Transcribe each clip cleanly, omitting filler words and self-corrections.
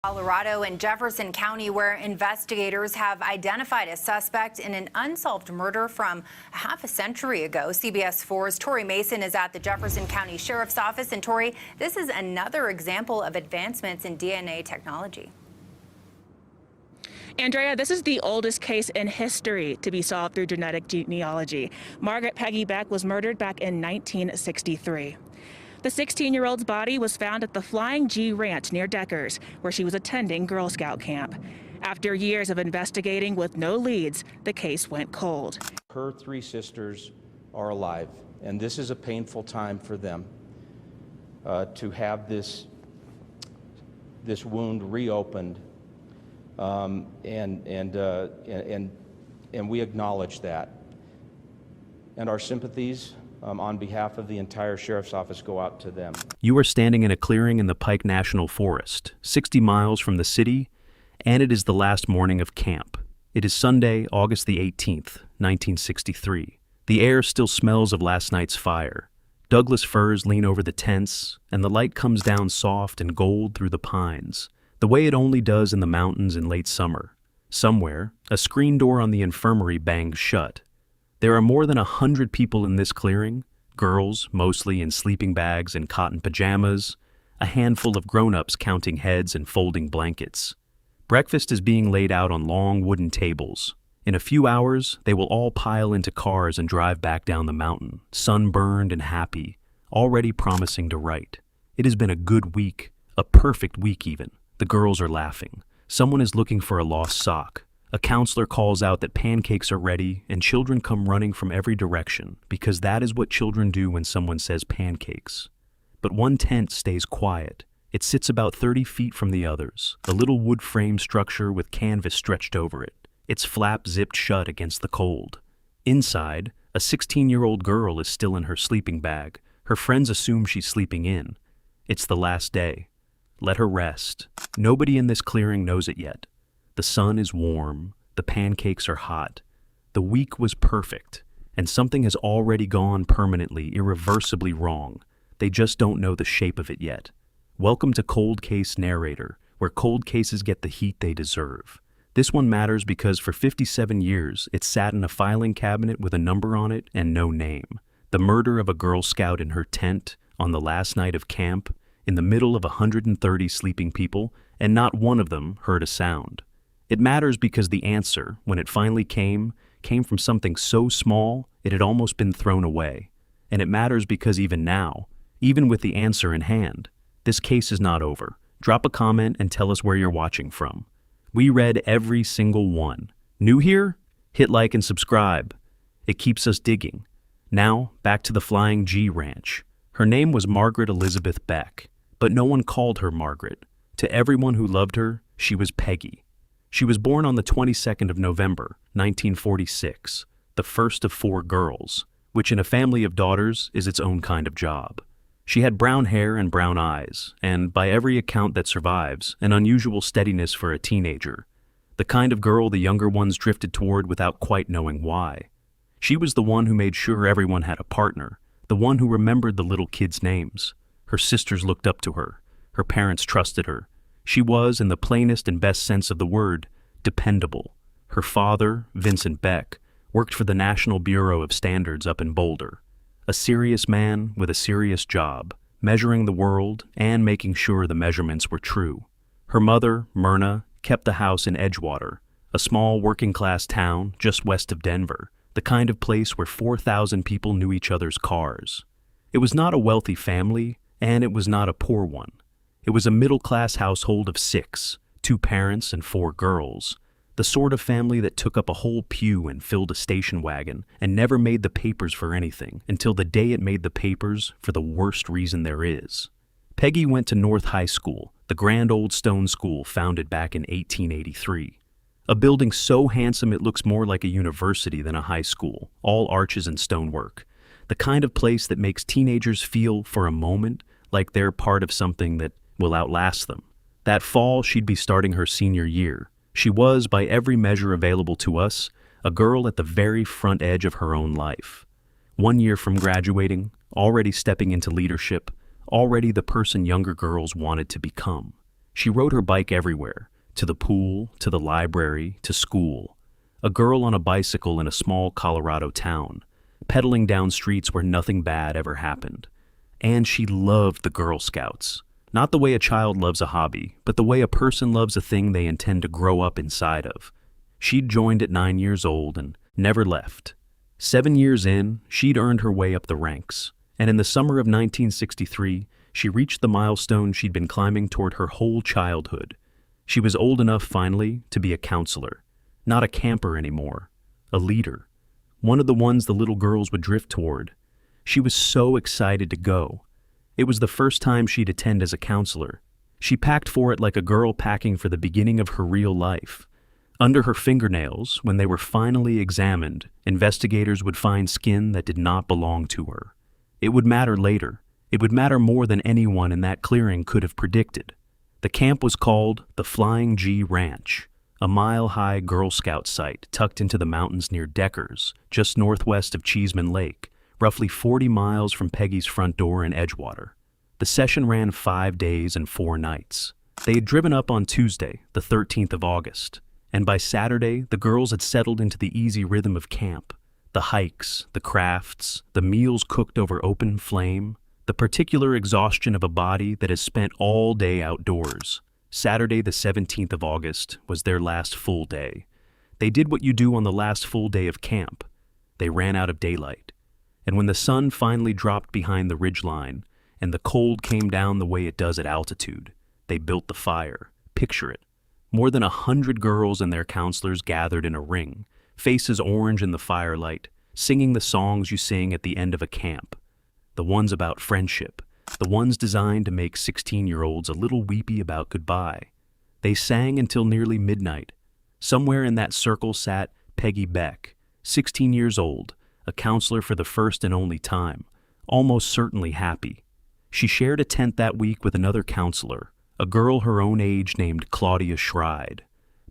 Colorado and Jefferson County, where investigators have identified a suspect in an unsolved murder from half a century ago. CBS 4's Tori Mason is at the Jefferson County Sheriff's Office. And Tori, this is another example of advancements in DNA technology. Andrea, this is the oldest case in history to be solved through genetic genealogy. Margaret Peggy Beck was murdered back in 1963. The 16-year-old's body was found at the Flying G Ranch near Deckers, where she was attending Girl Scout camp. After years of investigating with no leads, the case went cold. Her three sisters are alive, and this is a painful time for them to have this wound reopened, and we acknowledge that. And our sympathies on behalf of the entire Sheriff's Office go out to them. You are standing in a clearing in the Pike National Forest, 60 miles from the city, and it is the last morning of camp. It is Sunday, August the 18th, 1963. The air still smells of last night's fire. Douglas firs lean over the tents, and the light comes down soft and gold through the pines, the way it only does in the mountains in late summer. Somewhere, a screen door on the infirmary bangs shut. There are more than 100 people in this clearing, girls, mostly in sleeping bags and cotton pajamas, a handful of grown-ups counting heads and folding blankets. Breakfast is being laid out on long wooden tables. In a few hours, they will all pile into cars and drive back down the mountain, sunburned and happy, already promising to write. It has been a good week, a perfect week even. The girls are laughing. Someone is looking for a lost sock. A counselor calls out that pancakes are ready, and children come running from every direction, because that is what children do when someone says pancakes. But one tent stays quiet. It sits about 30 feet from the others, a little wood frame structure with canvas stretched over it, its flap zipped shut against the cold. Inside, a 16-year-old girl is still in her sleeping bag. Her friends assume she's sleeping in. It's the last day. Let her rest. Nobody in this clearing knows it yet. The sun is warm, the pancakes are hot. The week was perfect, and something has already gone permanently, irreversibly wrong. They just don't know the shape of it yet. Welcome to Cold Case Narrator, where cold cases get the heat they deserve. This one matters because for 57 years, it sat in a filing cabinet with a number on it and no name. The murder of a Girl Scout in her tent on the last night of camp, in the middle of 130 sleeping people, and not one of them heard a sound. It matters because the answer, when it finally came from something so small it had almost been thrown away. And it matters because even now, even with the answer in hand, this case is not over. Drop a comment and tell us where you're watching from. We read every single one. New here? Hit like and subscribe. It keeps us digging. Now, back to the Flying G Ranch. Her name was Margaret Elizabeth Beck, but no one called her Margaret. To everyone who loved her, she was Peggy. She was born on the 22nd of November, 1946, the first of 4 girls, which in a family of daughters is its own kind of job. She had brown hair and brown eyes, and by every account that survives, an unusual steadiness for a teenager, the kind of girl the younger ones drifted toward without quite knowing why. She was the one who made sure everyone had a partner, the one who remembered the little kids' names. Her sisters looked up to her. Her parents trusted her. She was, in the plainest and best sense of the word, dependable. Her father, Vincent Beck, worked for the National Bureau of Standards up in Boulder. A serious man with a serious job, measuring the world and making sure the measurements were true. Her mother, Myrna, kept the house in Edgewater, a small working-class town just west of Denver, the kind of place where 4,000 people knew each other's cars. It was not a wealthy family, and it was not a poor one. It was a middle-class household of 6, 2 parents and 4 girls, the sort of family that took up a whole pew and filled a station wagon and never made the papers for anything until the day it made the papers for the worst reason there is. Peggy went to North High School, the grand old stone school founded back in 1883. A building so handsome it looks more like a university than a high school, all arches and stonework. The kind of place that makes teenagers feel, for a moment, like they're part of something that will outlast them. That fall, she'd be starting her senior year. She was, by every measure available to us, a girl at the very front edge of her own life. 1 year from graduating, already stepping into leadership, already the person younger girls wanted to become. She rode her bike everywhere, to the pool, to the library, to school. A girl on a bicycle in a small Colorado town, pedaling down streets where nothing bad ever happened. And she loved the Girl Scouts. Not the way a child loves a hobby, but the way a person loves a thing they intend to grow up inside of. She'd joined at 9 years old and never left. 7 years in, she'd earned her way up the ranks, and in the summer of 1963, she reached the milestone she'd been climbing toward her whole childhood. She was old enough, finally, to be a counselor. Not a camper anymore. A leader. One of the ones the little girls would drift toward. She was so excited to go. It was the first time she'd attend as a counselor. She packed for it like a girl packing for the beginning of her real life. Under her fingernails, when they were finally examined, investigators would find skin that did not belong to her. It would matter later. It would matter more than anyone in that clearing could have predicted. The camp was called the Flying G Ranch, a mile-high Girl Scout site tucked into the mountains near Deckers, just northwest of Cheeseman Lake, roughly 40 miles from Peggy's front door in Edgewater. The session ran 5 days and 4 nights. They had driven up on Tuesday, the 13th of August, and by Saturday, the girls had settled into the easy rhythm of camp. The hikes, the crafts, the meals cooked over open flame, the particular exhaustion of a body that has spent all day outdoors. Saturday, the 17th of August, was their last full day. They did what you do on the last full day of camp. They ran out of daylight. And when the sun finally dropped behind the ridgeline and the cold came down the way it does at altitude, they built the fire. Picture it. More than 100 girls and their counselors gathered in a ring, faces orange in the firelight, singing the songs you sing at the end of a camp. The ones about friendship, the ones designed to make 16-year-olds a little weepy about goodbye. They sang until nearly midnight. Somewhere in that circle sat Peggy Beck, 16 years old, a counselor for the first and only time, almost certainly happy. She shared a tent that week with another counselor, a girl her own age named Claudia Schride.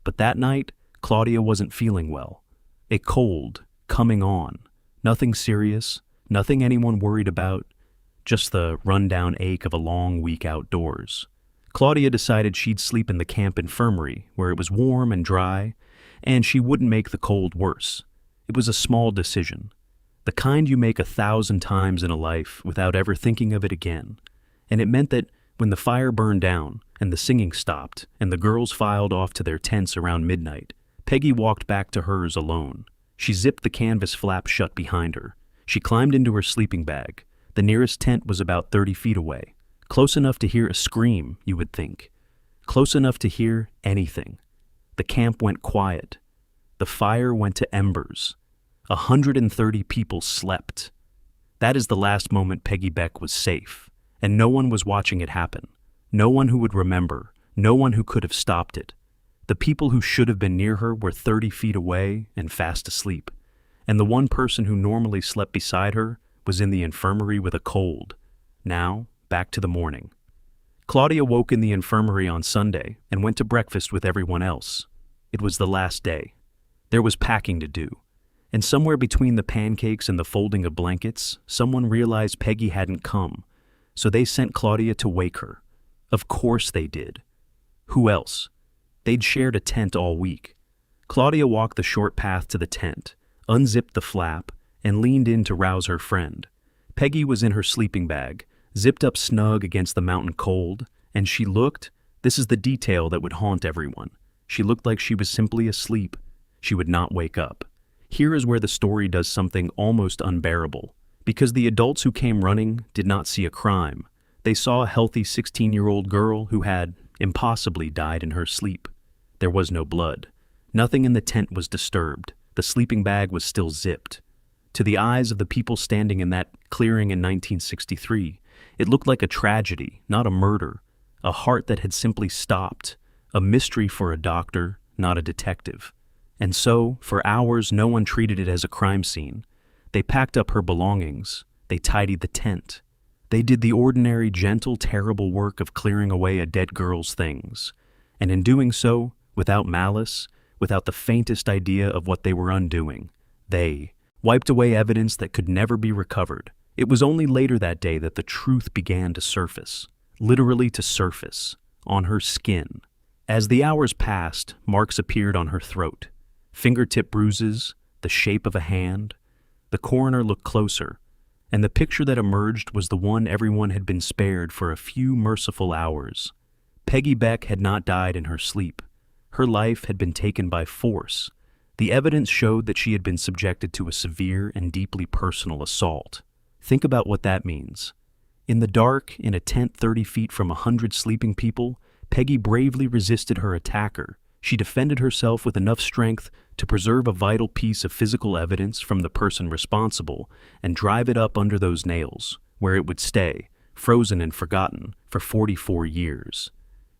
But that night, Claudia wasn't feeling well. A cold, coming on. Nothing serious, nothing anyone worried about, just the run-down ache of a long week outdoors. Claudia decided she'd sleep in the camp infirmary, where it was warm and dry, and she wouldn't make the cold worse. It was a small decision. The kind you make 1,000 times in a life without ever thinking of it again. And it meant that when the fire burned down and the singing stopped and the girls filed off to their tents around midnight, Peggy walked back to hers alone. She zipped the canvas flap shut behind her. She climbed into her sleeping bag. The nearest tent was about 30 feet away. Close enough to hear a scream, you would think. Close enough to hear anything. The camp went quiet. The fire went to embers. 130 people slept. That is the last moment Peggy Beck was safe, and no one was watching it happen. No one who would remember, no one who could have stopped it. The people who should have been near her were 30 feet away and fast asleep, and the one person who normally slept beside her was in the infirmary with a cold. Now, back to the morning. Claudia woke in the infirmary on Sunday and went to breakfast with everyone else. It was the last day. There was packing to do. And somewhere between the pancakes and the folding of blankets, someone realized Peggy hadn't come, so they sent Claudia to wake her. Of course they did. Who else? They'd shared a tent all week. Claudia walked the short path to the tent, unzipped the flap, and leaned in to rouse her friend. Peggy was in her sleeping bag, zipped up snug against the mountain cold, and she looked, this is the detail that would haunt everyone, she looked like she was simply asleep. She would not wake up. Here is where the story does something almost unbearable. Because the adults who came running did not see a crime. They saw a healthy 16-year-old girl who had, impossibly, died in her sleep. There was no blood. Nothing in the tent was disturbed. The sleeping bag was still zipped. To the eyes of the people standing in that clearing in 1963, it looked like a tragedy, not a murder. A heart that had simply stopped. A mystery for a doctor, not a detective. And so, for hours, no one treated it as a crime scene. They packed up her belongings. They tidied the tent. They did the ordinary, gentle, terrible work of clearing away a dead girl's things. And in doing so, without malice, without the faintest idea of what they were undoing, they wiped away evidence that could never be recovered. It was only later that day that the truth began to surface. Literally to surface. on her skin. As the hours passed, marks appeared on her throat. Fingertip bruises, the shape of a hand. The coroner looked closer, and the picture that emerged was the one everyone had been spared for a few merciful hours. Peggy Beck had not died in her sleep. Her life had been taken by force. The evidence showed that she had been subjected to a severe and deeply personal assault. Think about what that means. In the dark, in a tent 30 feet from 100 sleeping people, Peggy bravely resisted her attacker. She defended herself with enough strength to preserve a vital piece of physical evidence from the person responsible and drive it up under those nails, where it would stay, frozen and forgotten, for 44 years.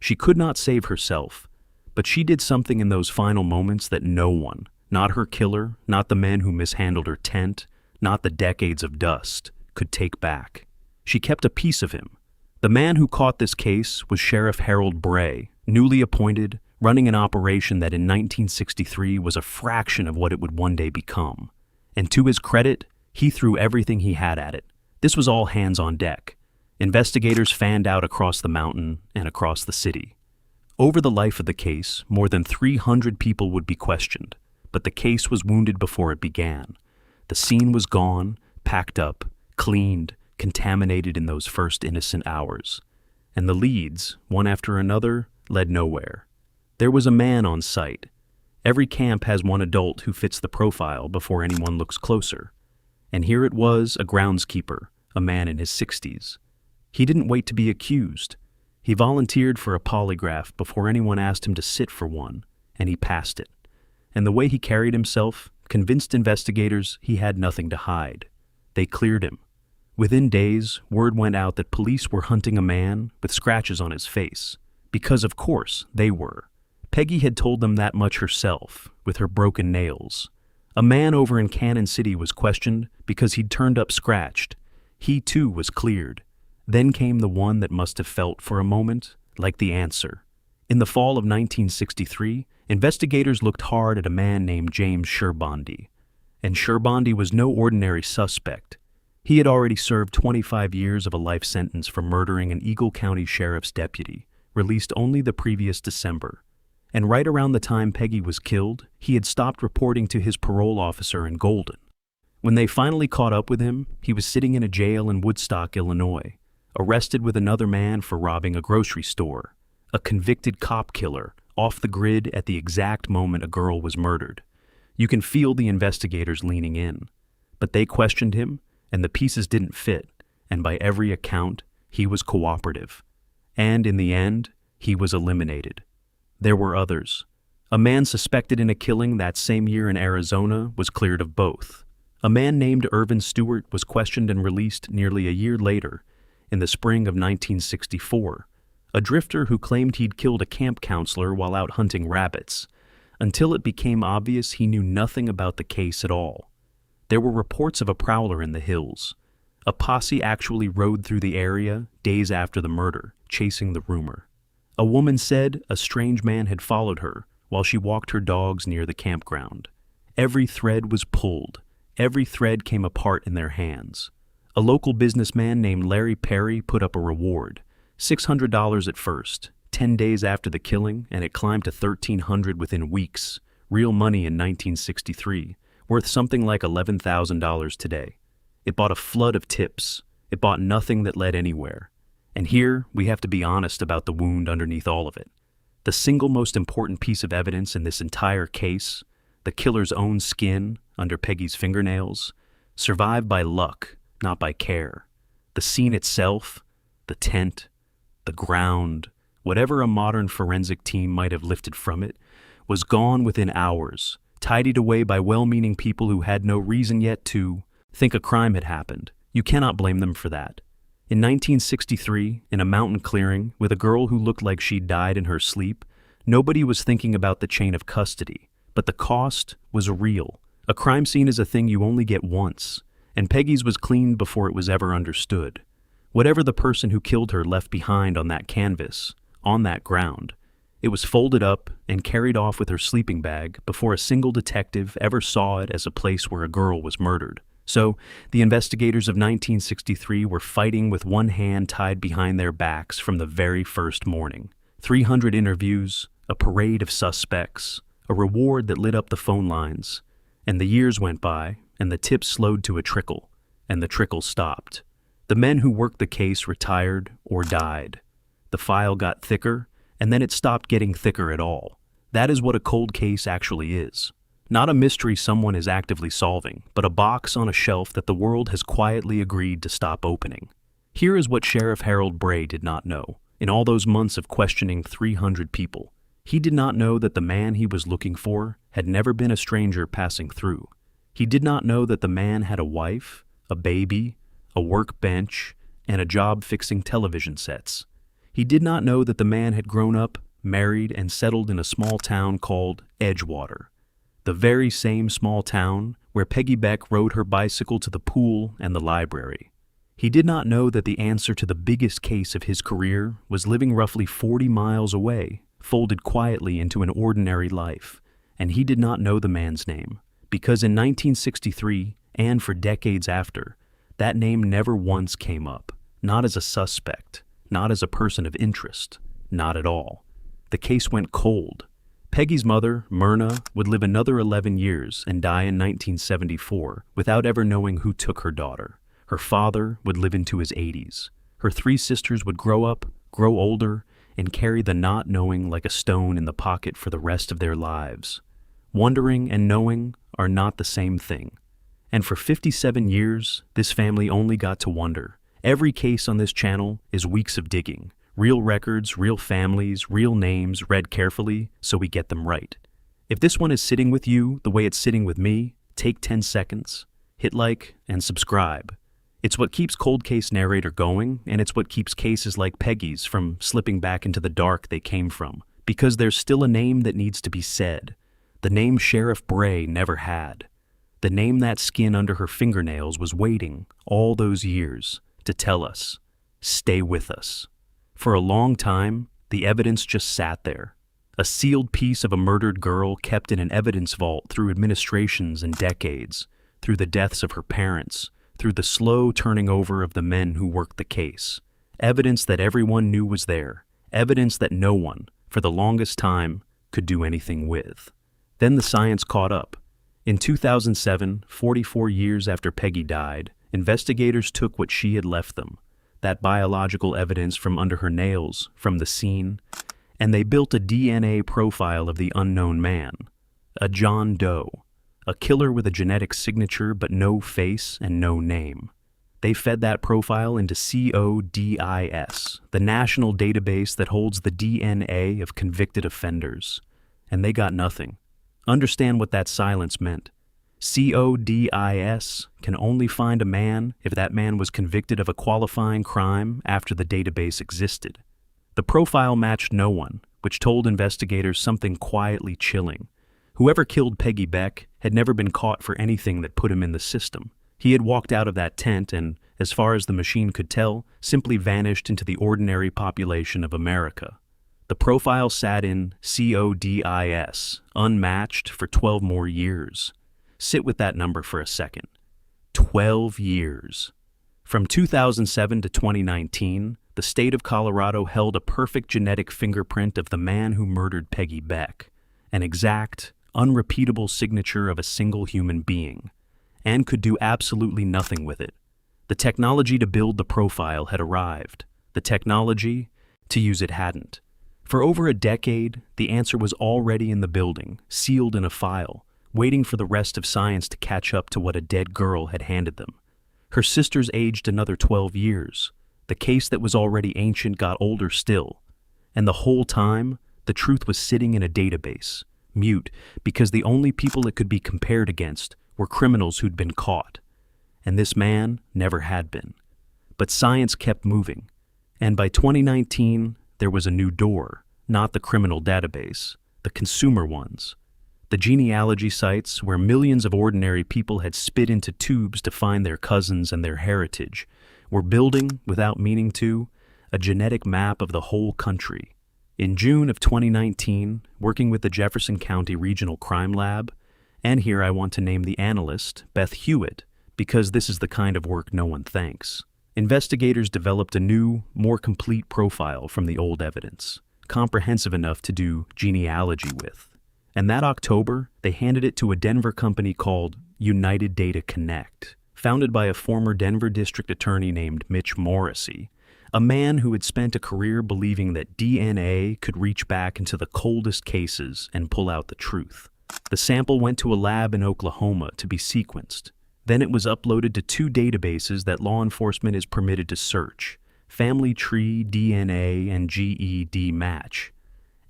She could not save herself, but she did something in those final moments that no one, not her killer, not the men who mishandled her tent, not the decades of dust, could take back. She kept a piece of him. The man who caught this case was Sheriff Harold Bray, newly appointed, running an operation that in 1963 was a fraction of what it would one day become. And to his credit, he threw everything he had at it. This was all hands on deck. Investigators fanned out across the mountain and across the city. Over the life of the case, more than 300 people would be questioned, but the case was wounded before it began. The scene was gone, packed up, cleaned, contaminated in those first innocent hours. And the leads, one after another, led nowhere. There was a man on site. Every camp has one adult who fits the profile before anyone looks closer. And here it was, a groundskeeper, a man in his 60s. He didn't wait to be accused. He volunteered for a polygraph before anyone asked him to sit for one, and he passed it. And the way he carried himself convinced investigators he had nothing to hide. They cleared him. Within days, word went out that police were hunting a man with scratches on his face, because of course they were. Peggy had told them that much herself, with her broken nails. A man over in Cannon City was questioned because he'd turned up scratched. He too was cleared. Then came the one that must have felt for a moment like the answer. In the fall of 1963, investigators looked hard at a man named James Sherbondy. And Sherbondy was no ordinary suspect. He had already served 25 years of a life sentence for murdering an Eagle County Sheriff's deputy, released only the previous December. And right around the time Peggy was killed, he had stopped reporting to his parole officer in Golden. When they finally caught up with him, he was sitting in a jail in Woodstock, Illinois, arrested with another man for robbing a grocery store, a convicted cop killer, off the grid at the exact moment a girl was murdered. You can feel the investigators leaning in. But they questioned him, and the pieces didn't fit, and by every account, he was cooperative. And in the end, he was eliminated. There were others. A man suspected in a killing that same year in Arizona was cleared of both. A man named Irvin Stewart was questioned and released nearly a year later, in the spring of 1964, a drifter who claimed he'd killed a camp counselor while out hunting rabbits, until it became obvious he knew nothing about the case at all. There were reports of a prowler in the hills. A posse actually rode through the area days after the murder, chasing the rumor. A woman said a strange man had followed her while she walked her dogs near the campground. Every thread was pulled. Every thread came apart in their hands. A local businessman named Larry Perry put up a reward, $600 at first, 10 days after the killing, and it climbed to $1,300 within weeks, real money in 1963, worth something like $11,000 today. It bought a flood of tips. It bought nothing that led anywhere. And here, we have to be honest about the wound underneath all of it. The single most important piece of evidence in this entire case, the killer's own skin under Peggy's fingernails, survived by luck, not by care. The scene itself, the tent, the ground, whatever a modern forensic team might have lifted from it, was gone within hours, tidied away by well-meaning people who had no reason yet to think a crime had happened. You cannot blame them for that. In 1963, in a mountain clearing with a girl who looked like she'd died in her sleep, nobody was thinking about the chain of custody, but the cost was real. A crime scene is a thing you only get once, and Peggy's was cleaned before it was ever understood. Whatever the person who killed her left behind on that canvas, on that ground, it was folded up and carried off with her sleeping bag before a single detective ever saw it as a place where a girl was murdered. So, the investigators of 1963 were fighting with one hand tied behind their backs from the very first morning. 300 interviews, a parade of suspects, a reward that lit up the phone lines. And the years went by, and the tips slowed to a trickle, and the trickle stopped. The men who worked the case retired or died. The file got thicker, and then it stopped getting thicker at all. That is what a cold case actually is. Not a mystery someone is actively solving, but a box on a shelf that the world has quietly agreed to stop opening. Here is what Sheriff Harold Bray did not know. In all those months of questioning 300 people, he did not know that the man he was looking for had never been a stranger passing through. He did not know that the man had a wife, a baby, a workbench, and a job fixing television sets. He did not know that the man had grown up, married, and settled in a small town called Edgewater. The very same small town where Peggy Beck rode her bicycle to the pool and the library. He did not know that the answer to the biggest case of his career was living roughly 40 miles away, folded quietly into an ordinary life. And he did not know the man's name, because in 1963, and for decades after, that name never once came up, not as a suspect, not as a person of interest, not at all. The case went cold. Peggy's mother, Myrna, would live another 11 years and die in 1974 without ever knowing who took her daughter. Her father would live into his 80s. Her 3 sisters would grow up, grow older, and carry the not knowing like a stone in the pocket for the rest of their lives. Wondering and knowing are not the same thing. And for 57 years, this family only got to wonder. Every case on this channel is weeks of digging. Real records, real families, real names read carefully so we get them right. If this one is sitting with you the way it's sitting with me, take 10 seconds, hit like, and subscribe. It's what keeps Cold Case Narrator going, and it's what keeps cases like Peggy's from slipping back into the dark they came from, because there's still a name that needs to be said. The name Sheriff Bray never had. The name that skin under her fingernails was waiting all those years to tell us, stay with us. For a long time, the evidence just sat there. A sealed piece of a murdered girl kept in an evidence vault through administrations and decades, through the deaths of her parents, through the slow turning over of the men who worked the case. Evidence that everyone knew was there. Evidence that no one, for the longest time, could do anything with. Then the science caught up. In 2007, 44 years after Peggy died, investigators took what she had left them, that biological evidence from under her nails, from the scene, and they built a DNA profile of the unknown man, a John Doe, a killer with a genetic signature but no face and no name. They fed that profile into CODIS, the national database that holds the DNA of convicted offenders, and they got nothing. Understand what that silence meant. CODIS can only find a man if that man was convicted of a qualifying crime after the database existed. The profile matched no one, which told investigators something quietly chilling. Whoever killed Peggy Beck had never been caught for anything that put him in the system. He had walked out of that tent and, as far as the machine could tell, simply vanished into the ordinary population of America. The profile sat in CODIS, unmatched for 12 more years. Sit with that number for a second. 12 years. From 2007 to 2019, the state of Colorado held a perfect genetic fingerprint of the man who murdered Peggy Beck, an exact, unrepeatable signature of a single human being, and could do absolutely nothing with it. The technology to build the profile had arrived. The technology to use it hadn't. For over a decade, the answer was already in the building, sealed in a file, waiting for the rest of science to catch up to what a dead girl had handed them. Her sisters aged another 12 years. The case that was already ancient got older still. And the whole time, the truth was sitting in a database, mute, because the only people it could be compared against were criminals who'd been caught. And this man never had been. But science kept moving. And by 2019, there was a new door, not the criminal database, the consumer ones. The genealogy sites where millions of ordinary people had spit into tubes to find their cousins and their heritage were building, without meaning to, a genetic map of the whole country. In June of 2019, working with the Jefferson County Regional Crime Lab, and here I want to name the analyst, Beth Hewitt, because this is the kind of work no one thanks, investigators developed a new, more complete profile from the old evidence. comprehensive enough to do genealogy with. And that October, they handed it to a Denver company called United Data Connect, founded by a former Denver district attorney named Mitch Morrissey, a man who had spent a career believing that DNA could reach back into the coldest cases and pull out the truth. The sample went to a lab in Oklahoma to be sequenced. Then it was uploaded to 2 databases that law enforcement is permitted to search: Family Tree, DNA, and GED Match.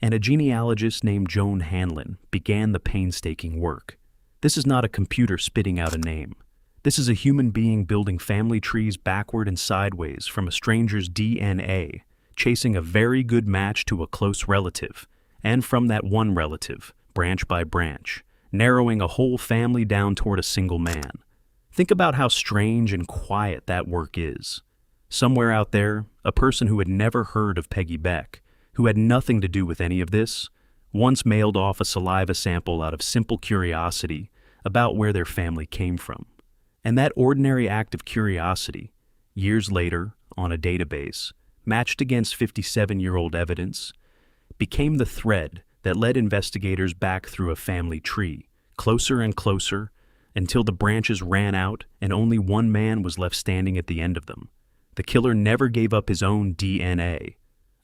And a genealogist named Joan Hanlon began the painstaking work. This is not a computer spitting out a name. This is a human being building family trees backward and sideways from a stranger's DNA, chasing a very good match to a close relative, and from that one relative, branch by branch, narrowing a whole family down toward a single man. Think about how strange and quiet that work is. Somewhere out there, a person who had never heard of Peggy Beck, who had nothing to do with any of this, once mailed off a saliva sample out of simple curiosity about where their family came from. And that ordinary act of curiosity, years later, on a database, matched against 57-year-old evidence, became the thread that led investigators back through a family tree, closer and closer, until the branches ran out and only one man was left standing at the end of them. The killer never gave up his own DNA.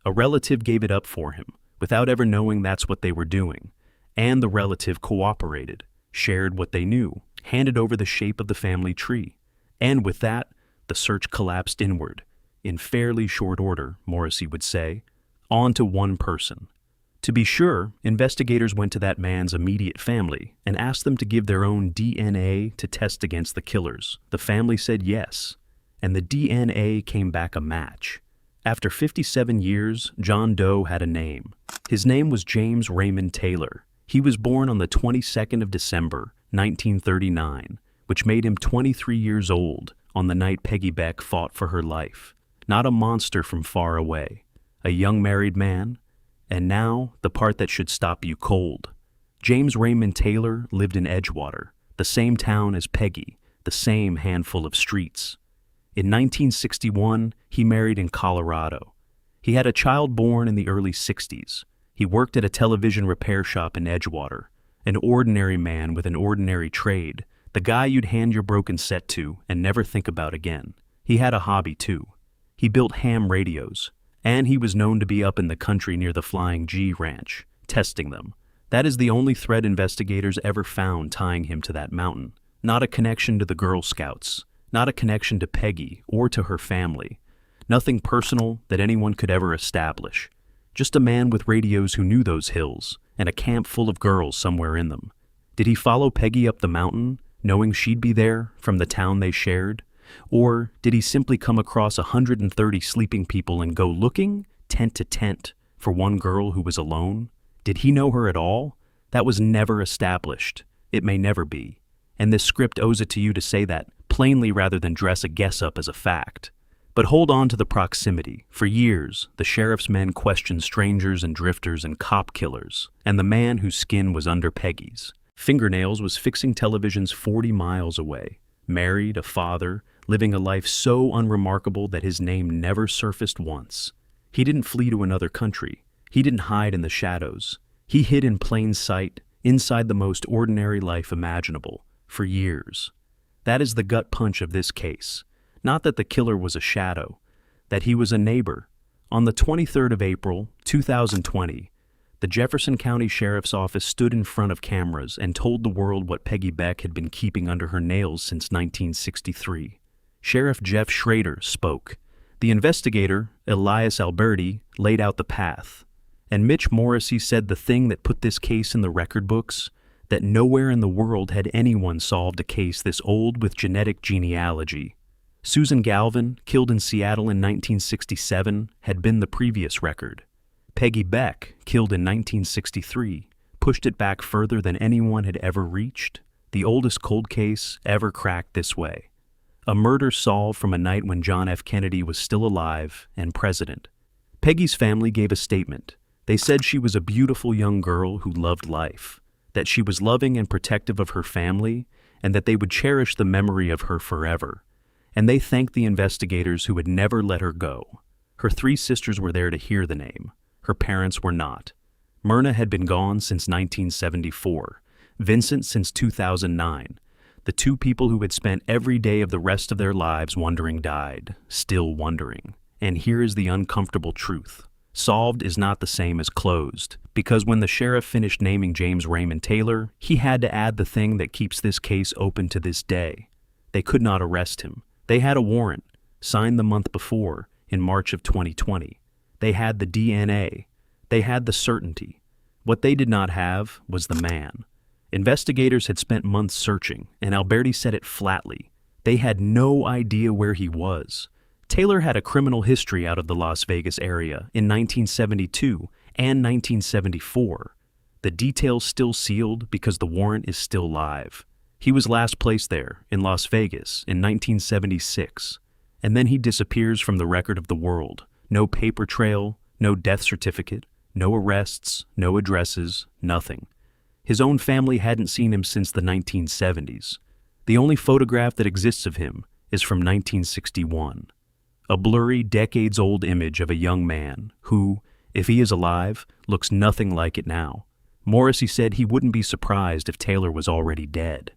A relative gave it up for him, without ever knowing that's what they were doing, and the relative cooperated, shared what they knew, handed over the shape of the family tree. And with that, the search collapsed inward, in fairly short order, Morrissey would say, on to one person. To be sure, investigators went to that man's immediate family and asked them to give their own DNA to test against the killer's. The family said yes, and the DNA came back a match. After 57 years, John Doe had a name. His name was James Raymond Taylor. He was born on the 22nd of December, 1939, which made him 23 years old on the night Peggy Beck fought for her life. Not a monster from far away. A young married man. And now, the part that should stop you cold. James Raymond Taylor lived in Edgewater, the same town as Peggy, the same handful of streets. In 1961, he married in Colorado. He had a child born in the early 60s. He worked at a television repair shop in Edgewater, an ordinary man with an ordinary trade, the guy you'd hand your broken set to and never think about again. He had a hobby too. He built ham radios, and he was known to be up in the country near the Flying G Ranch, testing them. That is the only thread investigators ever found tying him to that mountain. Not a connection to the Girl Scouts, not a connection to Peggy or to her family. Nothing personal that anyone could ever establish. Just a man with radios who knew those hills, and a camp full of girls somewhere in them. Did he follow Peggy up the mountain, knowing she'd be there from the town they shared? Or did he simply come across 130 sleeping people and go looking, tent to tent, for one girl who was alone? Did he know her at all? That was never established. It may never be. And this script owes it to you to say that plainly rather than dress a guess up as a fact. But hold on to the proximity. For years, the sheriff's men questioned strangers and drifters and cop killers, and the man whose skin was under Peggy's. Fingernails was fixing televisions 40 miles away, married, a father, living a life so unremarkable that his name never surfaced once. He didn't flee to another country. He didn't hide in the shadows. He hid in plain sight, inside the most ordinary life imaginable, for years. That is the gut punch of this case. Not that the killer was a shadow, that he was a neighbor. On the 23rd of April, 2020, the Jefferson County Sheriff's Office stood in front of cameras and told the world what Peggy Beck had been keeping under her nails since 1963. Sheriff Jeff Schrader spoke. The investigator, Elias Alberti, laid out the path. And Mitch Morrissey said the thing that put this case in the record books, that nowhere in the world had anyone solved a case this old with genetic genealogy. Susan Galvin, killed in Seattle in 1967, had been the previous record. Peggy Beck, killed in 1963, pushed it back further than anyone had ever reached. The oldest cold case ever cracked this way. A murder solved from a night when John F. Kennedy was still alive and president. Peggy's family gave a statement. They said she was a beautiful young girl who loved life, that she was loving and protective of her family, and that they would cherish the memory of her forever. And they thanked the investigators who had never let her go. Her 3 sisters were there to hear the name. Her parents were not. Myrna had been gone since 1974. Vincent since 2009. The two people who had spent every day of the rest of their lives wondering died, still wondering. And here is the uncomfortable truth. Solved is not the same as closed, because when the sheriff finished naming James Raymond Taylor, he had to add the thing that keeps this case open to this day. They could not arrest him. They had a warrant, signed the month before, in March of 2020. They had the DNA. They had the certainty. What they did not have was the man. Investigators had spent months searching, and Alberti said it flatly. They had no idea where he was. Taylor had a criminal history out of the Las Vegas area in 1972 and 1974. The details still sealed because the warrant is still live. He was last placed there, in Las Vegas, in 1976. And then he disappears from the record of the world. No paper trail, no death certificate, no arrests, no addresses, nothing. His own family hadn't seen him since the 1970s. The only photograph that exists of him is from 1961. A blurry, decades-old image of a young man who, if he is alive, looks nothing like it now. Morrissey said he wouldn't be surprised if Taylor was already dead.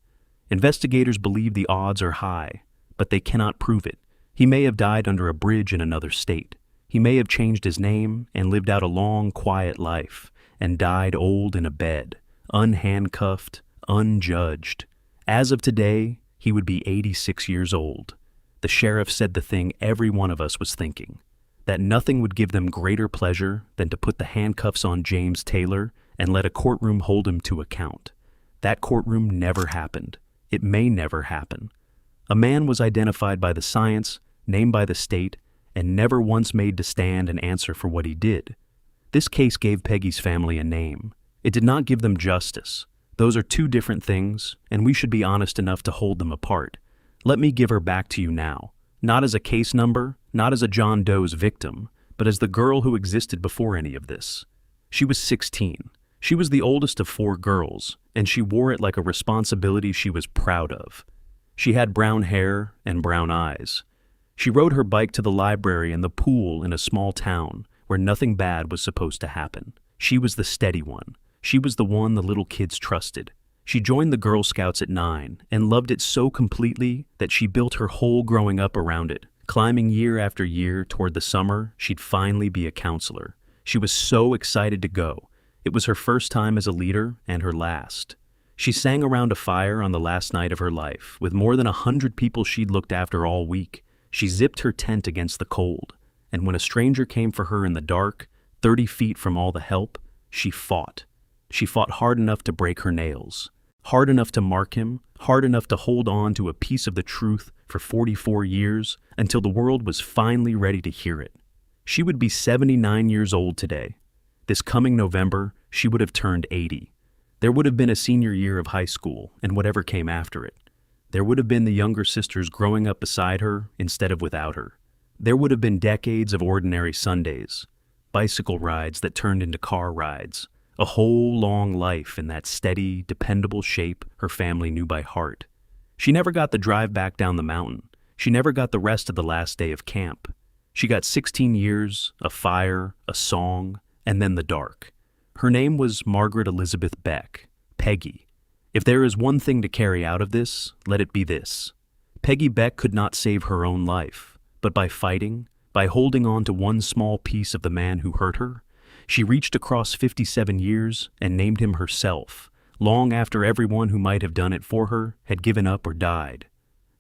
Investigators believe the odds are high, but they cannot prove it. He may have died under a bridge in another state. He may have changed his name and lived out a long, quiet life, and died old in a bed, unhandcuffed, unjudged. As of today, he would be 86 years old. The sheriff said the thing every one of us was thinking, that nothing would give them greater pleasure than to put the handcuffs on James Taylor and let a courtroom hold him to account. That courtroom never happened. It may never happen. A man was identified by the science, named by the state, and never once made to stand and answer for what he did. This case gave Peggy's family a name. It did not give them justice. Those are two different things, and we should be honest enough to hold them apart. Let me give her back to you now, not as a case number, not as a John Doe's victim, but as the girl who existed before any of this. She was 16. She was the oldest of 4 girls, and she wore it like a responsibility she was proud of. She had brown hair and brown eyes. She rode her bike to the library and the pool in a small town where nothing bad was supposed to happen. She was the steady one. She was the one the little kids trusted. She joined the Girl Scouts at 9 and loved it so completely that she built her whole growing up around it, climbing year after year toward the summer she'd finally be a counselor. She was so excited to go. It was her first time as a leader and her last. She sang around a fire on the last night of her life with more than 100 people she'd looked after all week. She zipped her tent against the cold, and when a stranger came for her in the dark, 30 feet from all the help, she fought. She fought hard enough to break her nails, hard enough to mark him, hard enough to hold on to a piece of the truth for 44 years until the world was finally ready to hear it. She would be 79 years old today. This coming November, she would have turned 80. There would have been a senior year of high school and whatever came after it. There would have been the younger sisters growing up beside her instead of without her. There would have been decades of ordinary Sundays, bicycle rides that turned into car rides, a whole long life in that steady, dependable shape her family knew by heart. She never got the drive back down the mountain. She never got the rest of the last day of camp. She got 16 years, a fire, a song, and then the dark. Her name was Margaret Elizabeth Beck, Peggy. If there is one thing to carry out of this, let it be this. Peggy Beck could not save her own life, but by fighting, by holding on to one small piece of the man who hurt her, she reached across 57 years and named him herself, long after everyone who might have done it for her had given up or died.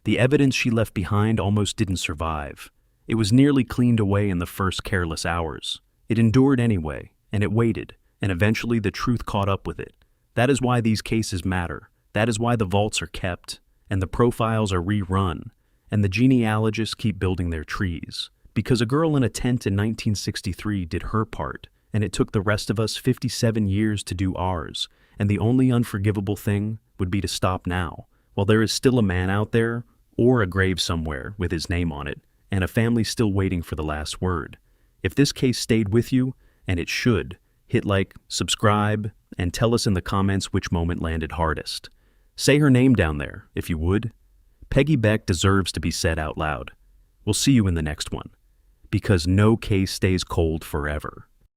The evidence she left behind almost didn't survive. It was nearly cleaned away in the first careless hours. It endured anyway, and it waited, and eventually the truth caught up with it. That is why these cases matter. That is why the vaults are kept, and the profiles are rerun, and the genealogists keep building their trees. Because a girl in a tent in 1963 did her part, and it took the rest of us 57 years to do ours, and the only unforgivable thing would be to stop now, while there is still a man out there, or a grave somewhere with his name on it, and a family still waiting for the last word. If this case stayed with you, and it should, hit like, subscribe, and tell us in the comments which moment landed hardest. Say her name down there, if you would. Peggy Beck deserves to be said out loud. We'll see you in the next one, because no case stays cold forever.